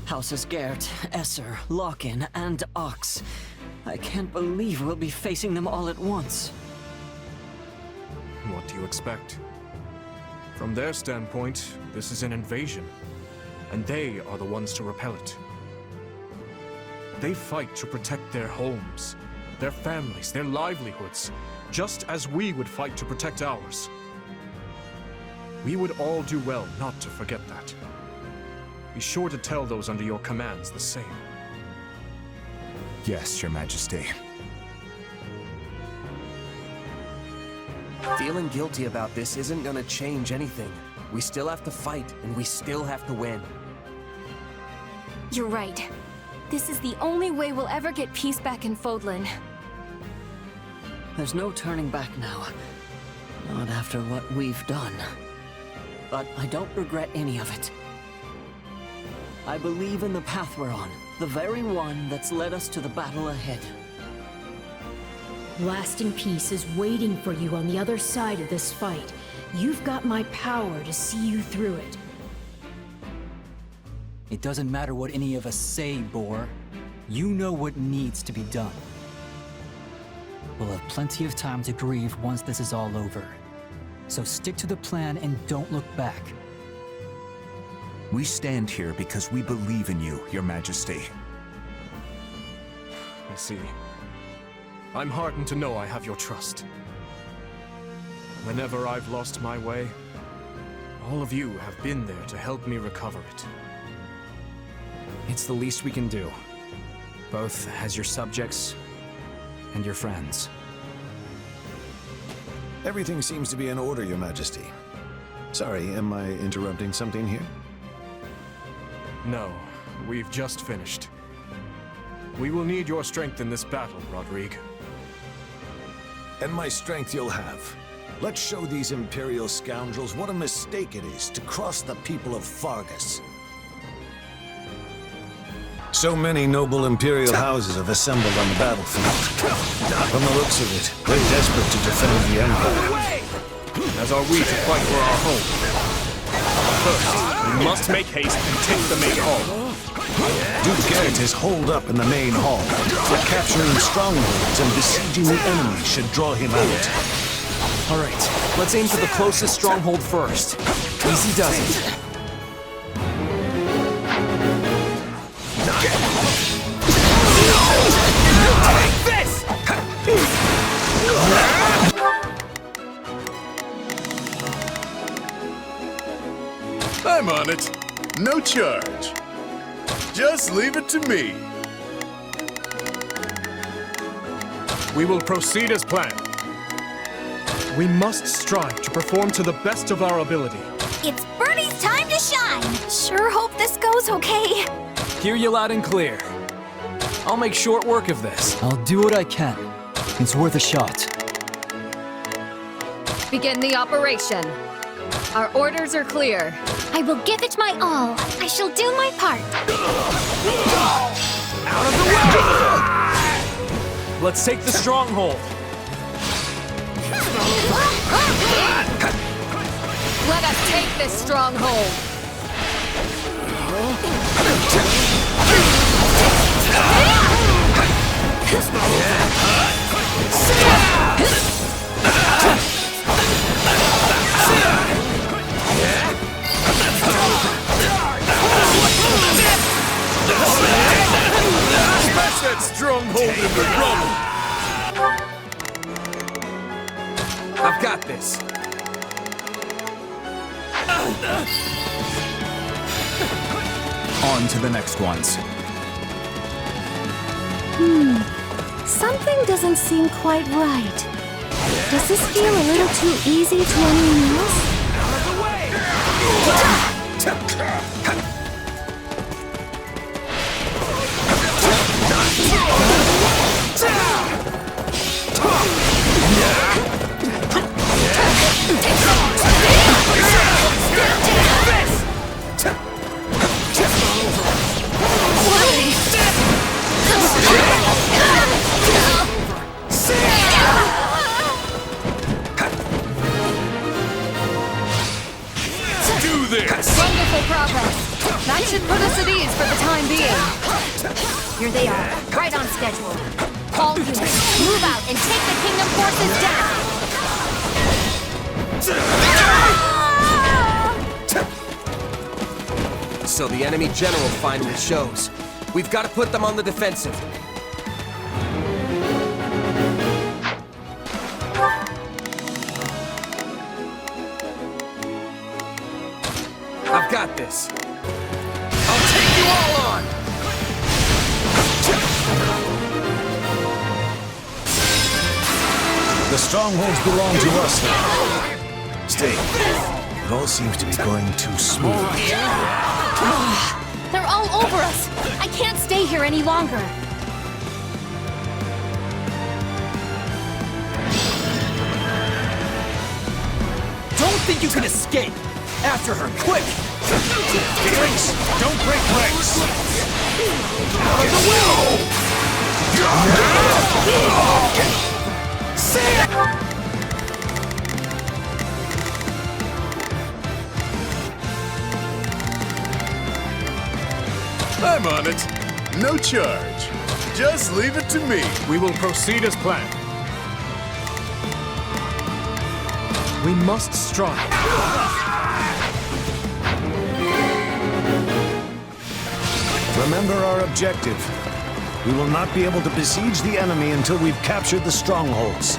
Houses Gert, Esser, Lock-in, and Ochs. I can't believe we'll be facing them all at once. What do you expect? From their standpoint, this is an invasion, and they are the ones to repel it. They fight to protect their homes, their families, their livelihoods, just as we would fight to protect ours. We would all do well not to forget that. Be sure to tell those under your commands the same. Yes, Your Majesty. Feeling guilty about this isn't gonna change anything. We still have to fight, and we still have to win. You're right. This is the only way we'll ever get peace back in Fodlan. There's no turning back now. Not after what we've done. But I don't regret any of it. I believe in the path we're on, the very one that's led us to the battle ahead. Lasting peace is waiting for you on the other side of this fight. You've got my power to see you through it. It doesn't matter what any of us say, Boar. You know what needs to be done. We'll have plenty of time to grieve once this is all over. So stick to the plan and don't look back. We stand here because we believe in you, Your Majesty. I see. I'm heartened to know I have your trust. Whenever I've lost my way, all of you have been there to help me recover it. It's the least we can do. Both as your subjects and your friends. Everything seems to be in order, Your Majesty. Sorry, am I interrupting something here? No, we've just finished. We will need your strength in this battle, Rodrigue. And my strength you'll have. Let's show these Imperial scoundrels what a mistake it is to cross the people of Faerghus. So many noble Imperial houses have assembled on the battlefield. From the looks of it, they're desperate to defend the Empire. As are we to fight for our home. First, we must make haste and take the main hall. Duke Gert is holed up in the main hall, but capturing strongholds and besieging the enemy should draw him out. All right, let's aim for the closest stronghold first. Easy does it. I'm on it. No charge. Just leave it to me. We will proceed as planned. We must strive to perform to the best of our ability. It's Bernie's time to shine! Sure hope this goes okay. Hear you loud and clear. I'll make short work of this. I'll do what I can. It's worth a shot. Begin the operation. Our orders are clear. I will give it my all. I shall do my part. Out of the way! Let's take the stronghold. Let us take this stronghold. Smash that stronghold into rubble! I've got this. On to the next ones. Something doesn't seem quite right. Does this feel a little too easy to anyone else? Wonderful progress. That's should put us at ease for the time being. Here they are, right on schedule. All units, move out and take the kingdom forces down! So the enemy general finally shows. We've got to put them on the defensive. I've got this. I'll take you all on! The strongholds belong to us now. Stay. It all seems to be going too smooth. They're all over us! I can't stay here any longer! Don't think you can escape! After her, quick! Felix, don't break ranks! Out of the way! I'm on it. No charge. Just leave it to me. We will proceed as planned. We must strive. Remember our objective. We will not be able to besiege the enemy until we've captured the strongholds.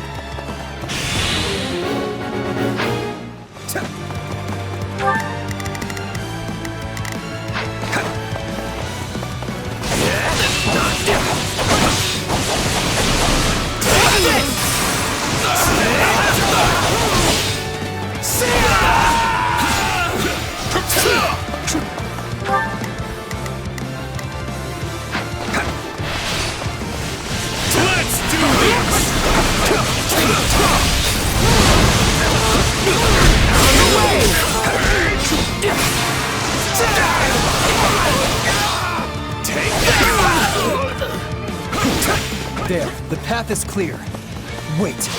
There, the path is clear. Wait.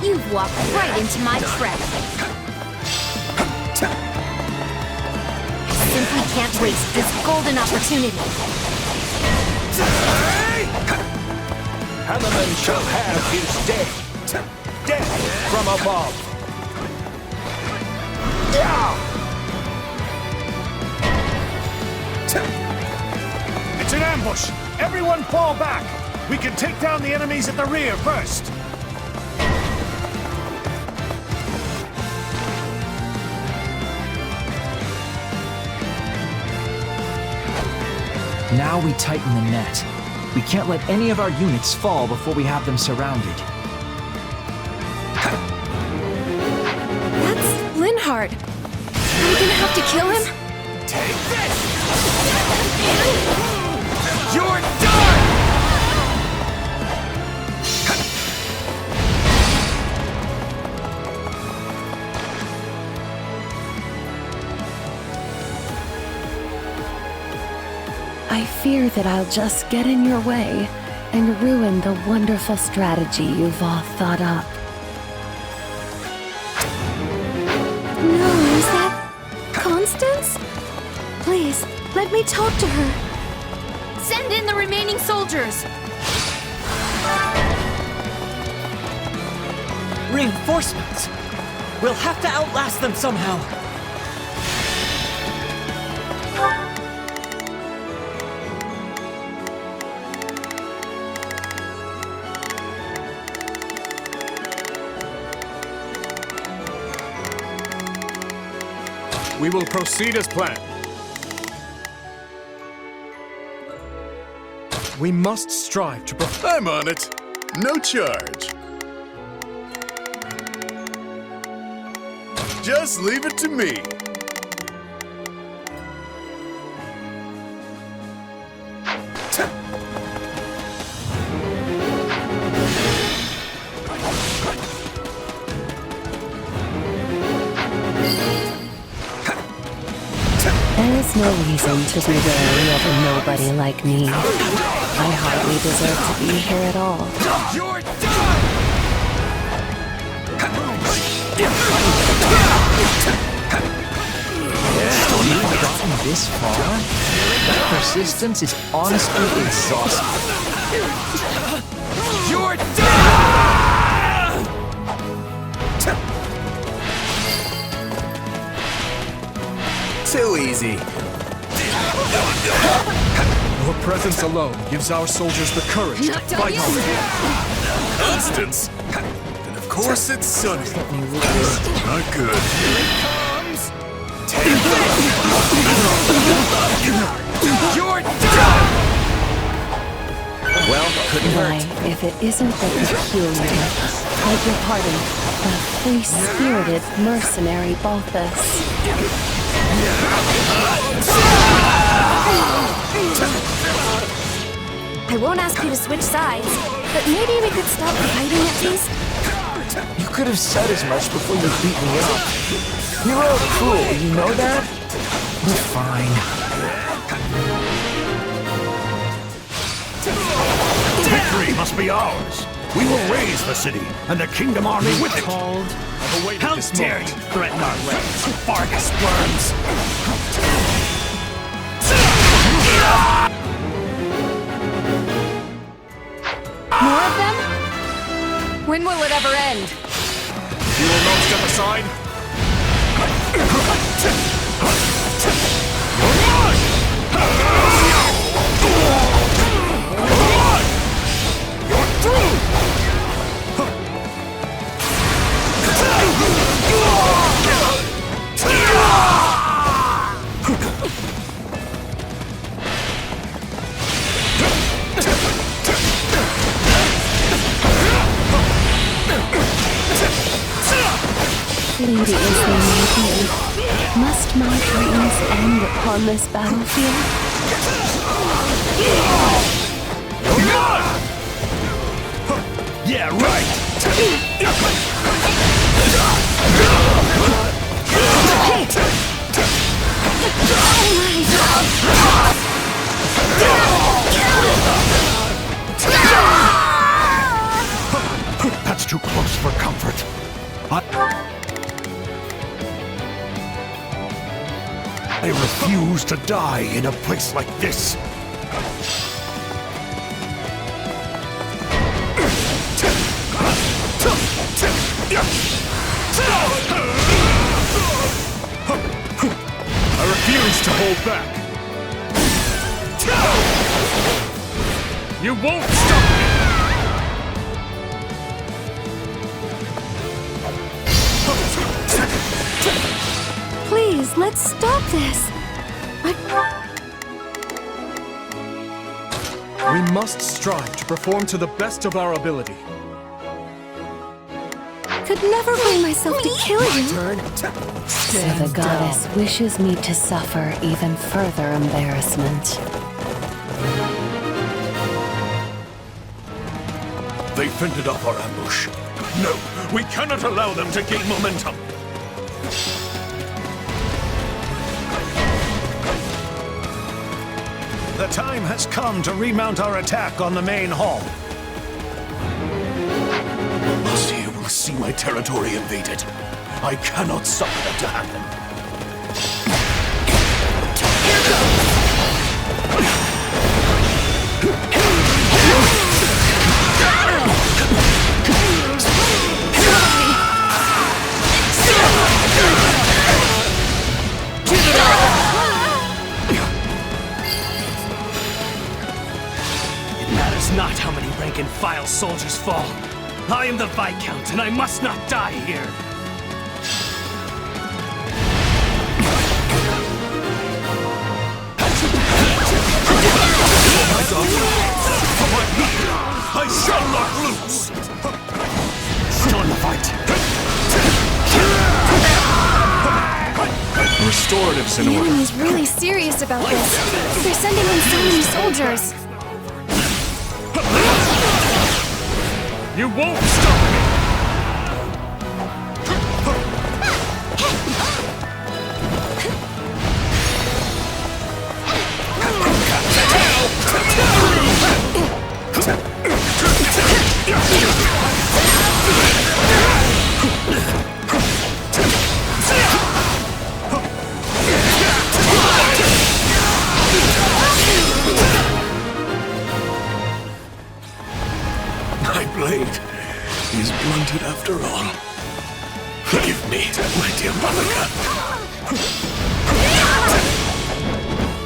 You've walked right into my trap. Simply can't waste this golden opportunity. Hanuman shall have his day. Death from above. It's an ambush! Everyone fall back! We can take down the enemies at the rear first! Now we tighten the net. We can't let any of our units fall before we have them surrounded. That's Linhardt. Are we gonna have to kill him? Take this! You're done! I fear that I'll just get in your way and ruin the wonderful strategy you've all thought up. No, is that Constance? Please, let me talk to her. Send in the remaining soldiers! Reinforcements! We'll have to outlast them somehow. We will proceed as planned. We must strive to I'm on it. No charge. Just leave it to me. There is no reason to be wary of a nobody like me. I hardly deserve to be here at all. You're done! You've gotten this far? That persistence is honestly exhausting. You're done! Too easy. Your presence alone gives our soldiers the courage to fight on. Constance? And of course it's sunny. Not good. Here it comes! You're done! Well, couldn't Why, hurt. if it isn't the peculiar, beg your pardon, the free-spirited mercenary Balthus. I won't ask you to switch sides, but maybe we could stop fighting at least. You could have said as much before you beat me up. You're all cruel, you know that? We're fine. Victory must be ours. We will raise the city, and the kingdom army with it. How dare you threaten our lands, Faerghus worms? More of them? When will it ever end? You will not step aside? Lady is the must my dreams end upon this battlefield? Yeah, right. That's too close for comfort. I refuse to die in a place like this. I refuse to hold back. You won't stop me! Please, let's stop this. We must strive to perform to the best of our ability. Could never bring myself to kill you. So the goddess wishes me to suffer even further embarrassment. They fended off our ambush. No, we cannot allow them to gain momentum. The time has come to remount our attack on the main hall. Monsieur will see my territory invaded. I cannot suffer that to happen. Not how many rank-and-file soldiers fall. I am the Viscount, and I must not die here. I shall not lose! Still in the fight. Restoratives in The order. enemy's really serious about this. They're sending in so many soldiers. You won't stop me! it after all. Forgive me, my dear Monica.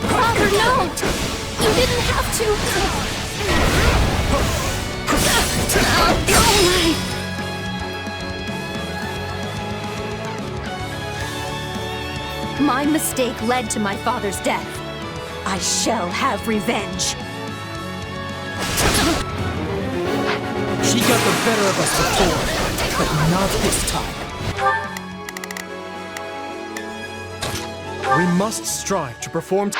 Father, no! You didn't have to! My mistake led to my father's death. I shall have revenge. She got the better of us before, but not this time. We must strive to perform.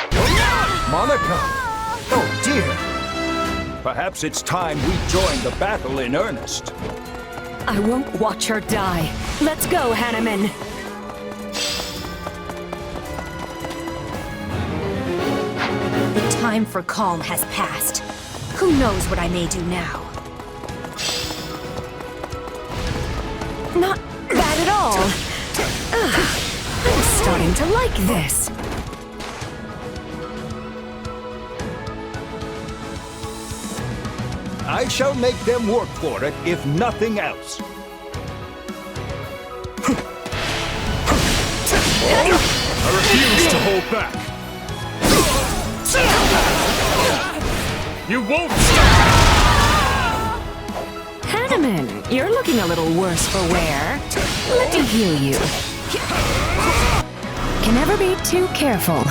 Monica! Oh dear! Perhaps it's time we join the battle in earnest. I won't watch her die. Let's go, Hanneman. The time for calm has passed. Who knows what I may do now? Not bad at all. I'm starting to like this. I shall make them work for it, if nothing else. I refuse to hold back. You won't stop! Hanneman, you're looking a little worse for wear. Let me heal you. Can never be too careful.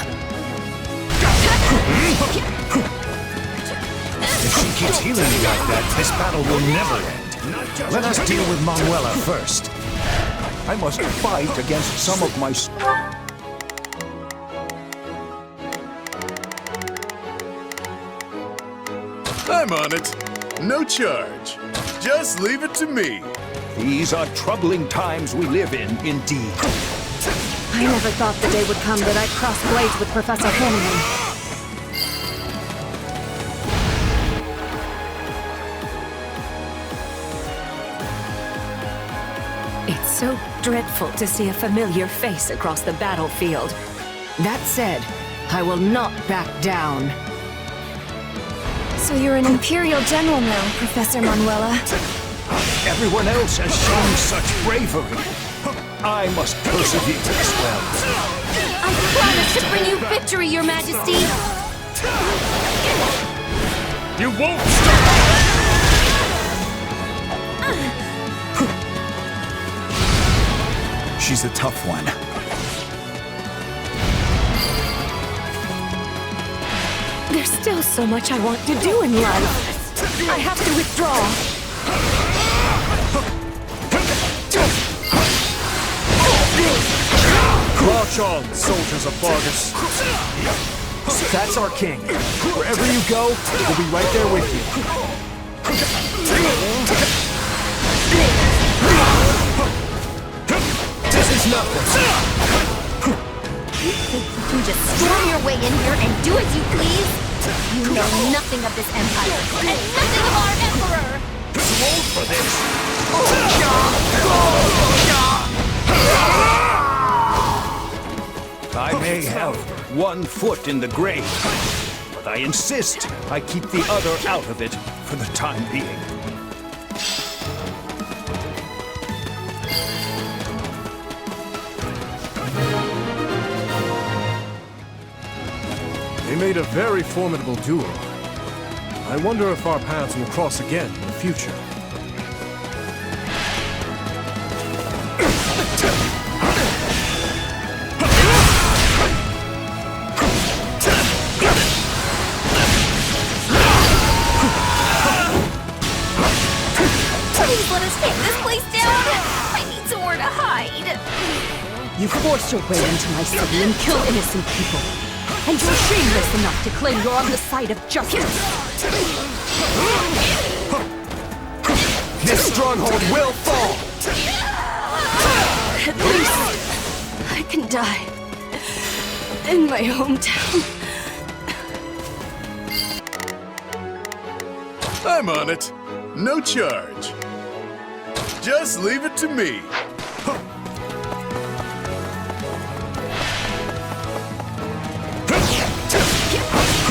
If she keeps healing me like that, this battle will never end. Let us deal with Manuela first. I must fight against some of my... I'm on it. No charge. Just leave it to me. These are troubling times we live in, indeed. I never thought the day would come that I'd cross blades with Professor Hanneman. It's so dreadful to see a familiar face across the battlefield. That said, I will not back down. So you're an Imperial General now, Professor Manuela. Everyone else has shown such bravery. I must persevere as well. I promise to bring you victory, Your Majesty! You won't stop! She's a tough one. There's still so much I want to do in life. I have to withdraw. March on, soldiers of Faerghus. That's our king. Wherever you go, we'll be right there with you. This is nothing. You think you can just storm your way in here and do as you please? You know nothing of this empire, and nothing of our emperor! Too old for this. I may have one foot in the grave, but I insist I keep the other out of it for the time being. They made a very formidable duo. I wonder if our paths will cross again in the future. Please let us take this place down! I need somewhere to hide! You forced your way into my city and killed innocent people. And you're shameless enough to claim you're on the side of justice. This stronghold will fall! At least I can die in my hometown. I'm on it. No charge. Just leave it to me.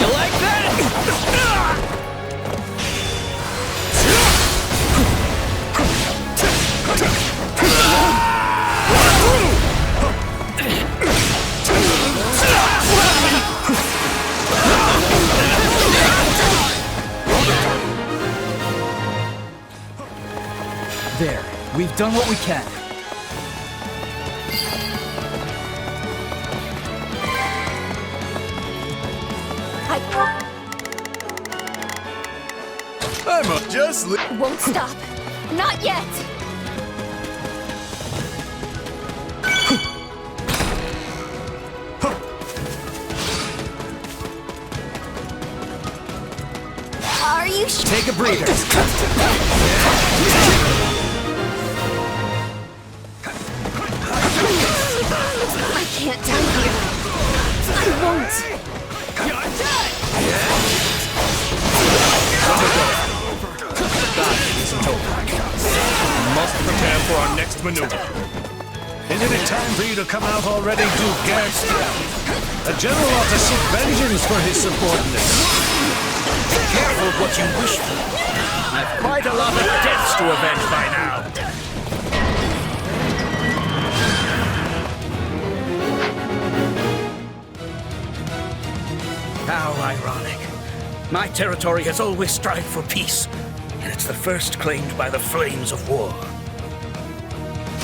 You like that? We've done what we can. Won't stop. Not yet. Are you Take a breather. I can't die here. I won't. You're dead! That isn't over. We must prepare for our next maneuver. Isn't it time for you to come out already, Duke Gerstian? A general ought to seek vengeance for his subordinates. Be careful what you wish for. I've quite a lot of deaths to avenge by now. How ironic. My territory has always strived for peace, and it's the first claimed by the flames of war.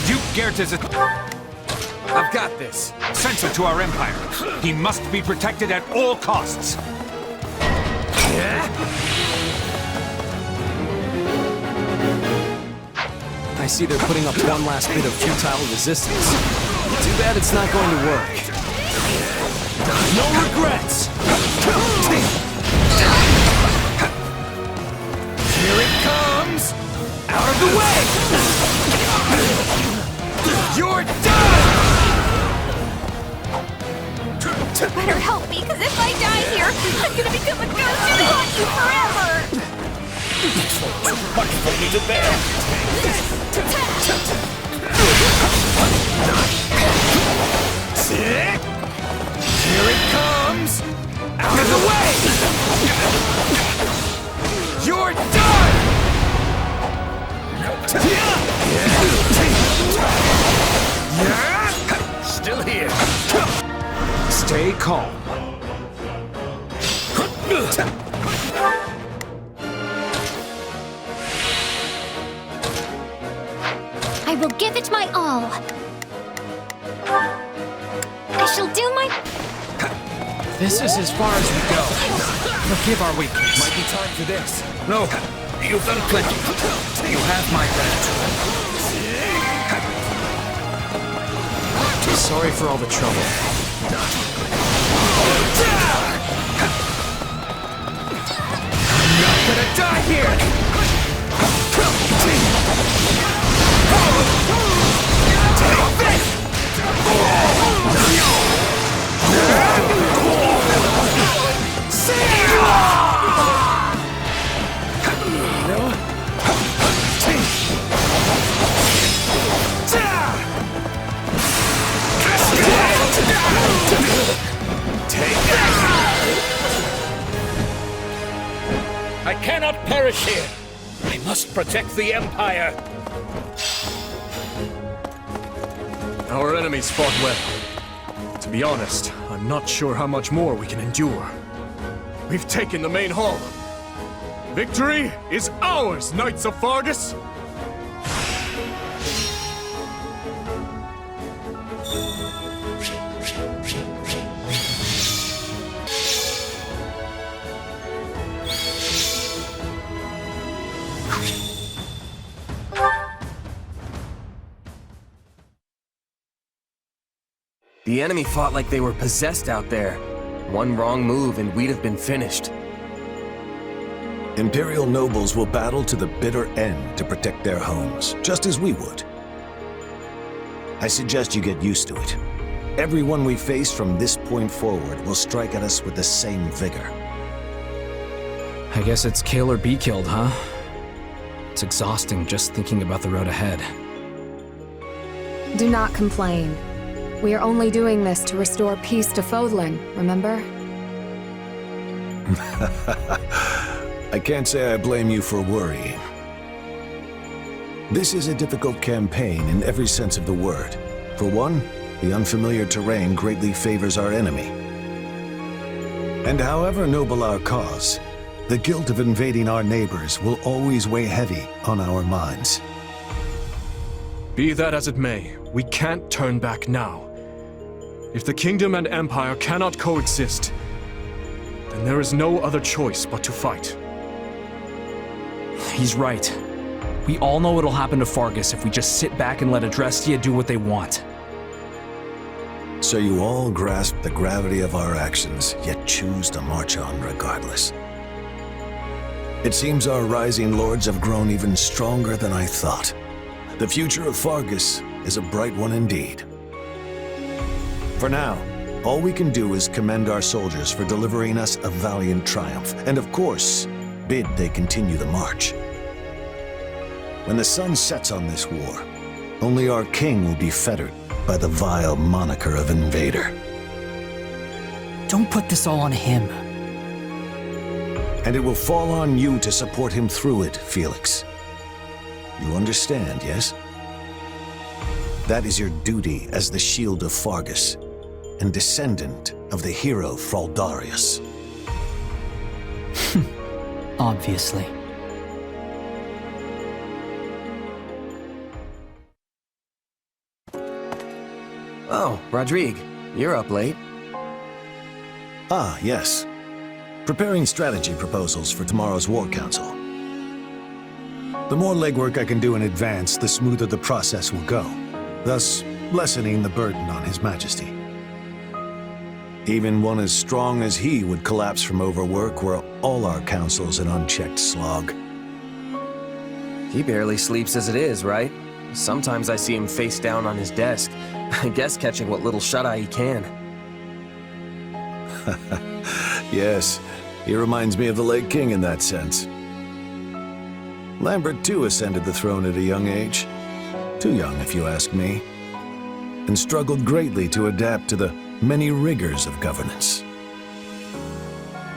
Duke Gert is I've got this. Essential to our empire. He must be protected at all costs. I see they're putting up one last bit of futile resistance. Too bad it's not going to work. No regrets! Here it comes! Out of the way! You're done! You better help me, because if I die here, I'm gonna become a ghost and haunt you forever! Too much for me to bear. Here it comes! Out of the way! You're done! Still here. Stay calm. I will give it my all. I shall do my... This is as far as we go. Forgive our weakness. Might be time for this. No, you've done plenty. You have my gratitude. Sorry for all the trouble. I'm not gonna die here! Take this! I cannot perish here. I must protect the Empire. Our enemies fought well. To be honest, I'm not sure how much more we can endure. We've taken the main hall. Victory is ours, Knights of Faerghus! The enemy fought like they were possessed out there. One wrong move and we'd have been finished. Imperial nobles will battle to the bitter end to protect their homes, just as we would. I suggest you get used to it. Everyone we face from this point forward will strike at us with the same vigor. I guess it's kill or be killed, huh? It's exhausting just thinking about the road ahead. Do not complain. We are only doing this to restore peace to Fodlan, remember? I can't say I blame you for worrying. This is a difficult campaign in every sense of the word. For one, the unfamiliar terrain greatly favors our enemy. And however noble our cause, the guilt of invading our neighbors will always weigh heavy on our minds. Be that as it may, we can't turn back now. If the kingdom and empire cannot coexist, then there is no other choice but to fight. He's right. We all know what'll happen to Faerghus if we just sit back and let Adrestia do what they want. So you all grasp the gravity of our actions, yet choose to march on regardless. It seems our rising lords have grown even stronger than I thought. The future of Faerghus is a bright one indeed. For now, all we can do is commend our soldiers for delivering us a valiant triumph, and of course, bid they continue the march. When the sun sets on this war, only our king will be fettered by the vile moniker of invader. Don't put this all on him. And it will fall on you to support him through it, Felix. You understand, yes? That is your duty as the shield of Faerghus, and descendant of the hero Fraldarius. Obviously. Oh, Rodrigue, you're up late. Ah, yes. Preparing strategy proposals for tomorrow's War Council. The more legwork I can do in advance, the smoother the process will go, thus lessening the burden on His Majesty. Even one as strong as he would collapse from overwork were all our councils an unchecked slog. He barely sleeps as it is, right? Sometimes I see him face down on his desk, I guess catching what little shut-eye he can. Yes, he reminds me of the late king in that sense. Lambert too ascended the throne at a young age. Too young, if you ask me. And struggled greatly to adapt to the many rigors of governance.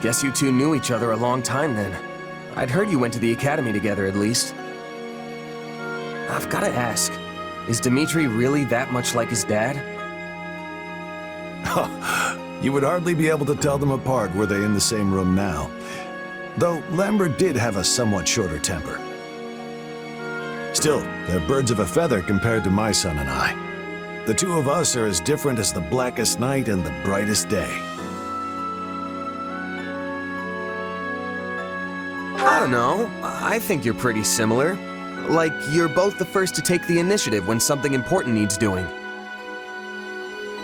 Guess you two knew each other a long time then. I'd heard you went to the academy together at least. I've gotta ask, is Dimitri really that much like his dad? You would hardly be able to tell them apart were they in the same room now. Though Lambert did have a somewhat shorter temper. Still, they're birds of a feather compared to my son and I. The two of us are as different as the blackest night and the brightest day. I don't know. I think you're pretty similar. Like, you're both the first to take the initiative when something important needs doing.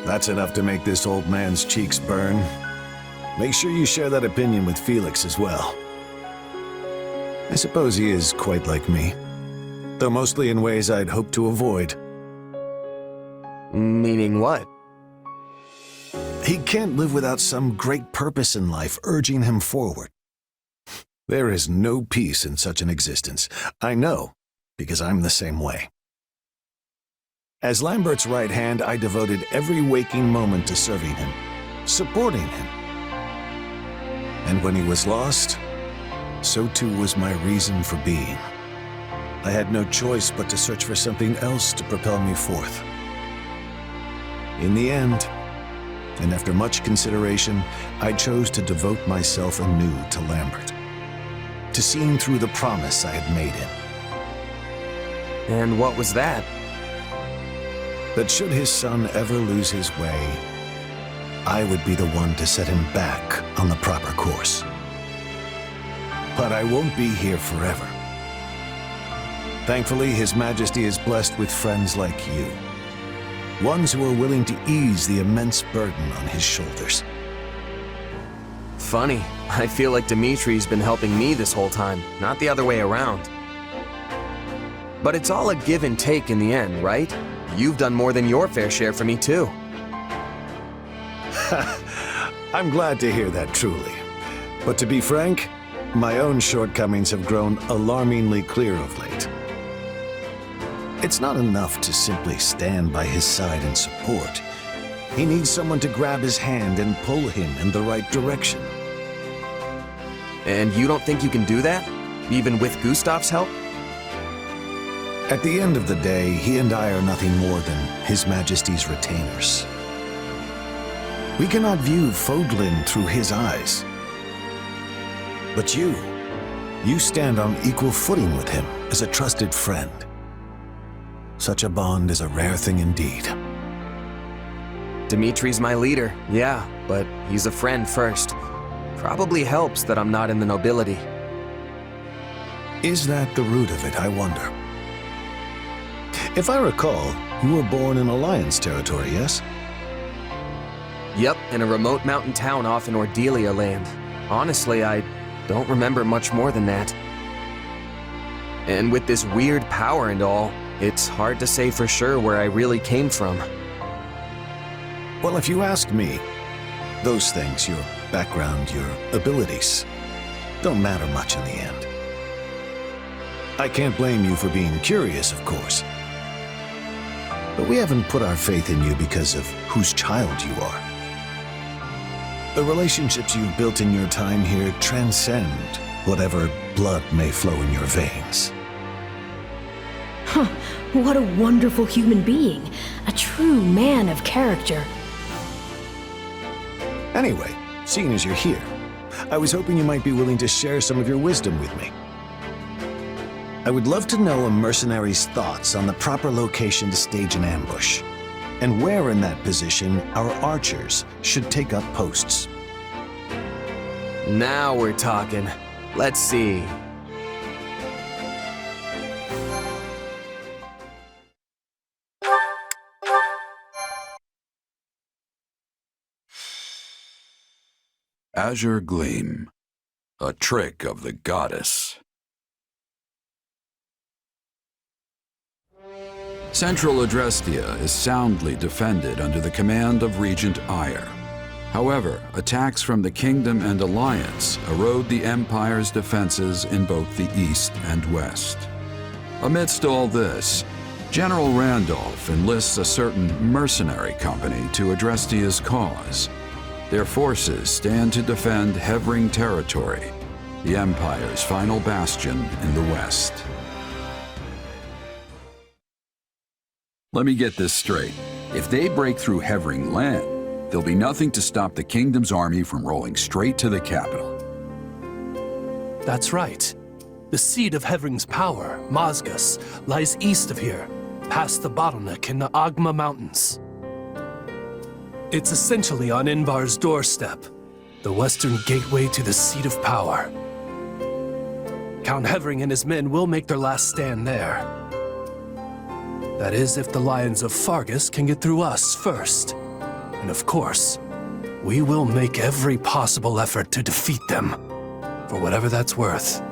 That's enough to make this old man's cheeks burn. Make sure you share that opinion with Felix as well. I suppose he is quite like me, though mostly in ways I'd hoped to avoid. Meaning what? He can't live without some great purpose in life urging him forward. There is no peace in such an existence. I know, because I'm the same way. As Lambert's right hand, I devoted every waking moment to serving him, supporting him. And when he was lost, so too was my reason for being. I had no choice but to search for something else to propel me forth. In the end, and after much consideration, I chose to devote myself anew to Lambert, to seeing through the promise I had made him. And what was that? That should his son ever lose his way, I would be the one to set him back on the proper course. But I won't be here forever. Thankfully, His Majesty is blessed with friends like you. Ones who are willing to ease the immense burden on his shoulders. Funny, I feel like Dimitri's been helping me this whole time, not the other way around. But it's all a give and take in the end, right? You've done more than your fair share for me too. I'm glad to hear that, truly. But to be frank, my own shortcomings have grown alarmingly clear of late. It's not enough to simply stand by his side and support. He needs someone to grab his hand and pull him in the right direction. And you don't think you can do that? Even with Gustav's help? At the end of the day, he and I are nothing more than His Majesty's retainers. We cannot view Fodlin through his eyes. But you stand on equal footing with him as a trusted friend. Such a bond is a rare thing indeed. Dimitri's my leader, yeah, but he's a friend first. Probably helps that I'm not in the nobility. Is that the root of it, I wonder? If I recall, you were born in Alliance territory, yes? Yep, in a remote mountain town off in Ordelia land. Honestly, I don't remember much more than that. And with this weird power and all, it's hard to say for sure where I really came from. Well, if you ask me, those things, your background, your abilities, don't matter much in the end. I can't blame you for being curious, of course. But we haven't put our faith in you because of whose child you are. The relationships you've built in your time here transcend whatever blood may flow in your veins. Huh, what a wonderful human being. A true man of character. Anyway, seeing as you're here, I was hoping you might be willing to share some of your wisdom with me. I would love to know a mercenary's thoughts on the proper location to stage an ambush, and where in that position our archers should take up posts. Now we're talking. Let's see. Azure Gleam, a trick of the goddess. Central Adrestia is soundly defended under the command of Regent Ire. However, attacks from the Kingdom and Alliance erode the Empire's defenses in both the east and west. Amidst all this, General Randolph enlists a certain mercenary company to Adrestia's cause. Their forces stand to defend Hevring territory, the Empire's final bastion in the west. Let me get this straight. If they break through Hevring land, there'll be nothing to stop the Kingdom's army from rolling straight to the capital. That's right. The seat of Hevring's power, Mazgus, lies east of here, past the bottleneck in the Agma Mountains. It's essentially on Enbarr's doorstep, the western gateway to the seat of power. Count Hevring and his men will make their last stand there. That is, if the Lions of Faerghus can get through us first. And of course, we will make every possible effort to defeat them, for whatever that's worth.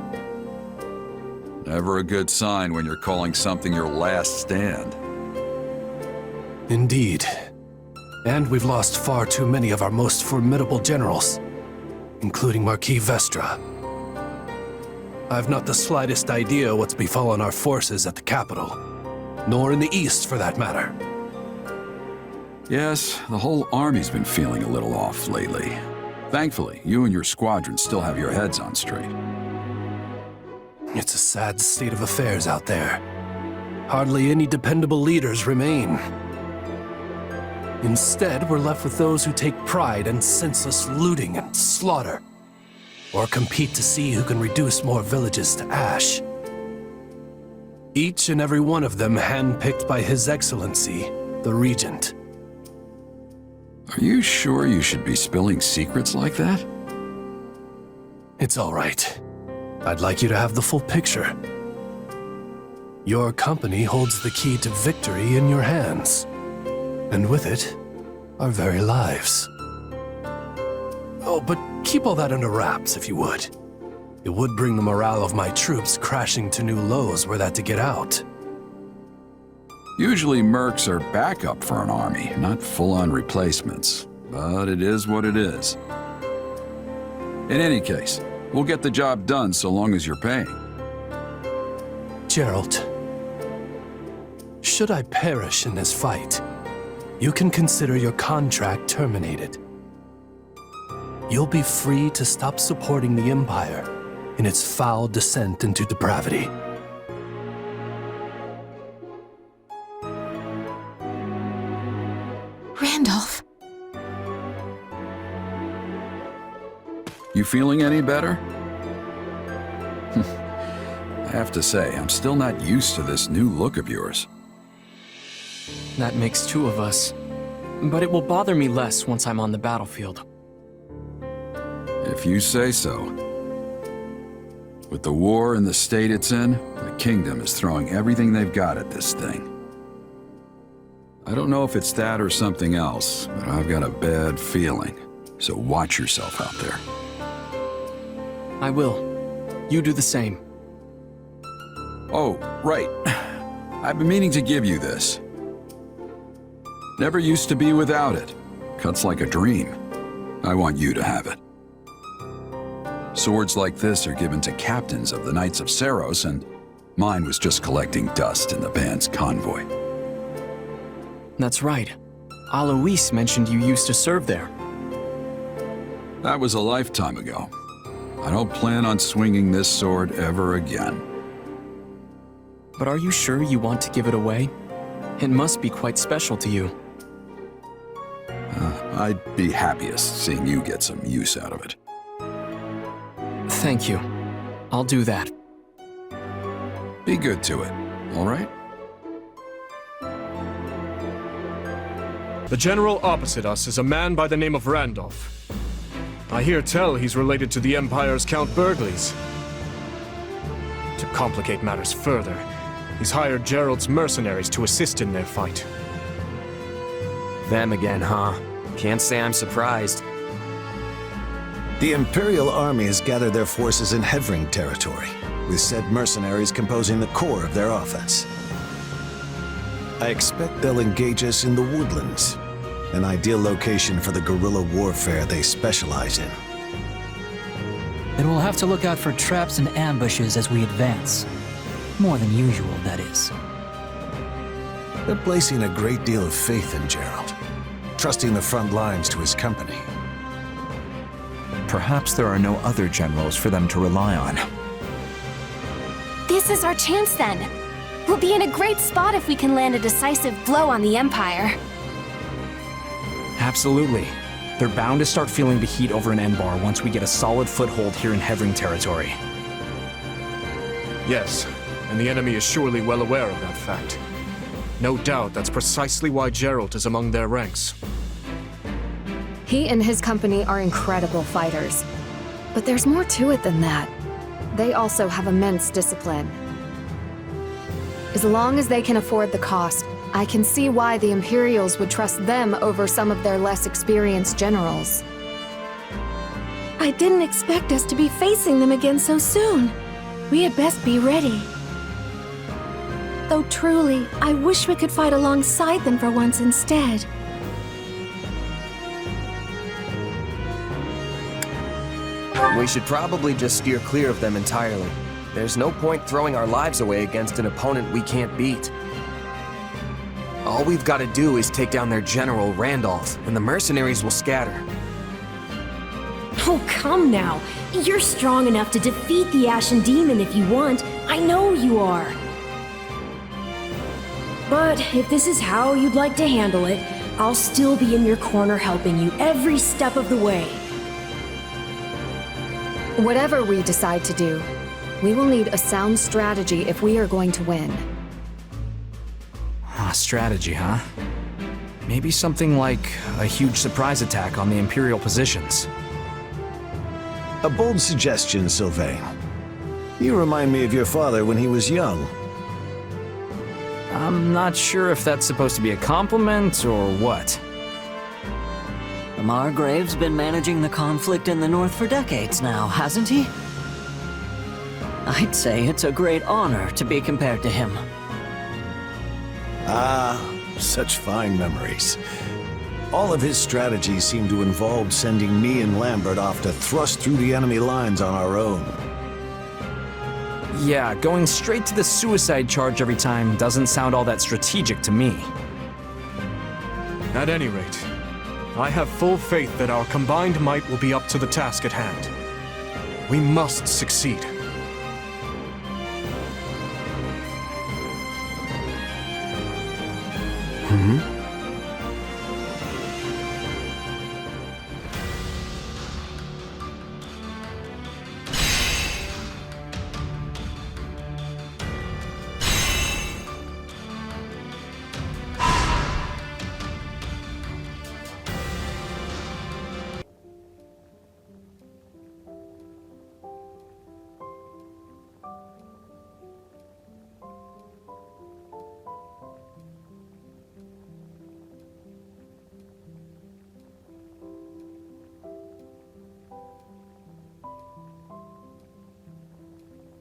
Never a good sign when you're calling something your last stand. Indeed. And we've lost far too many of our most formidable generals, including Marquis Vestra. I've not the slightest idea what's befallen our forces at the capital, nor in the east for that matter. Yes, the whole army's been feeling a little off lately. Thankfully, you and your squadron still have your heads on straight. It's a sad state of affairs out there. Hardly any dependable leaders remain. Instead, we're left with those who take pride in senseless looting and slaughter, or compete to see who can reduce more villages to ash. Each and every one of them handpicked by His Excellency, the Regent. Are you sure you should be spilling secrets like that? It's all right. I'd like you to have the full picture. Your company holds the key to victory in your hands. And with it, our very lives. Oh, but keep all that under wraps, if you would. It would bring the morale of my troops crashing to new lows were that to get out. Usually mercs are backup for an army, not full-on replacements. But it is what it is. In any case, we'll get the job done so long as you're paying. Geralt, should I perish in this fight, you can consider your contract terminated. You'll be free to stop supporting the Empire in its foul descent into depravity. Randolph. You feeling any better? I have to say, I'm still not used to this new look of yours. That makes 2 of us. But it will bother me less once I'm on the battlefield. If you say so. With the war and the state it's in, the kingdom is throwing everything they've got at this thing. I don't know if it's that or something else, but I've got a bad feeling. So watch yourself out there. I will. You do the same. Oh, right. I've been meaning to give you this. Never used to be without it. Cuts like a dream. I want you to have it. Swords like this are given to captains of the Knights of Seiros, and mine was just collecting dust in the band's convoy. That's right. Alois mentioned you used to serve there. That was a lifetime ago. I don't plan on swinging this sword ever again. But are you sure you want to give it away? It must be quite special to you. I'd be happiest seeing you get some use out of it. Thank you. I'll do that. Be good to it, all right? The general opposite us is a man by the name of Randolph. I hear tell he's related to the Empire's Count Burgleys. To complicate matters further, he's hired Gerald's mercenaries to assist in their fight. Them again, huh? Can't say I'm surprised. The Imperial Army has gathered their forces in Hevring territory, with said mercenaries composing the core of their offense. I expect they'll engage us in the woodlands, an ideal location for the guerrilla warfare they specialize in. Then we'll have to look out for traps and ambushes as we advance. More than usual, that is. They're placing a great deal of faith in Gerald, trusting the front lines to his company. Perhaps there are no other generals for them to rely on. This is our chance then. We'll be in a great spot if we can land a decisive blow on the Empire. Absolutely. They're bound to start feeling the heat over in Enbarr once we get a solid foothold here in Hevring territory. Yes, and the enemy is surely well aware of that fact. No doubt that's precisely why Gerald is among their ranks. He and his company are incredible fighters. But there's more to it than that. They also have immense discipline. As long as they can afford the cost, I can see why the Imperials would trust them over some of their less experienced generals. I didn't expect us to be facing them again so soon. We had best be ready. Though truly, I wish we could fight alongside them for once instead. We should probably just steer clear of them entirely. There's no point throwing our lives away against an opponent we can't beat. All we've got to do is take down their general, Randolph, and the mercenaries will scatter. Oh, come now. You're strong enough to defeat the Ashen Demon if you want. I know you are. But if this is how you'd like to handle it, I'll still be in your corner helping you every step of the way. Whatever we decide to do, we will need a sound strategy if we are going to win. Strategy, huh? Maybe something like a huge surprise attack on the Imperial positions. A bold suggestion, Sylvain. You remind me of your father when he was young. I'm not sure if that's supposed to be a compliment or what. The Margrave's been managing the conflict in the North for decades now, hasn't he? I'd say it's a great honor to be compared to him. Ah, such fine memories. All of his strategies seem to involve sending me and Lambert off to thrust through the enemy lines on our own. Yeah, going straight to the suicide charge every time doesn't sound all that strategic to me. At any rate, I have full faith that our combined might will be up to the task at hand. We must succeed.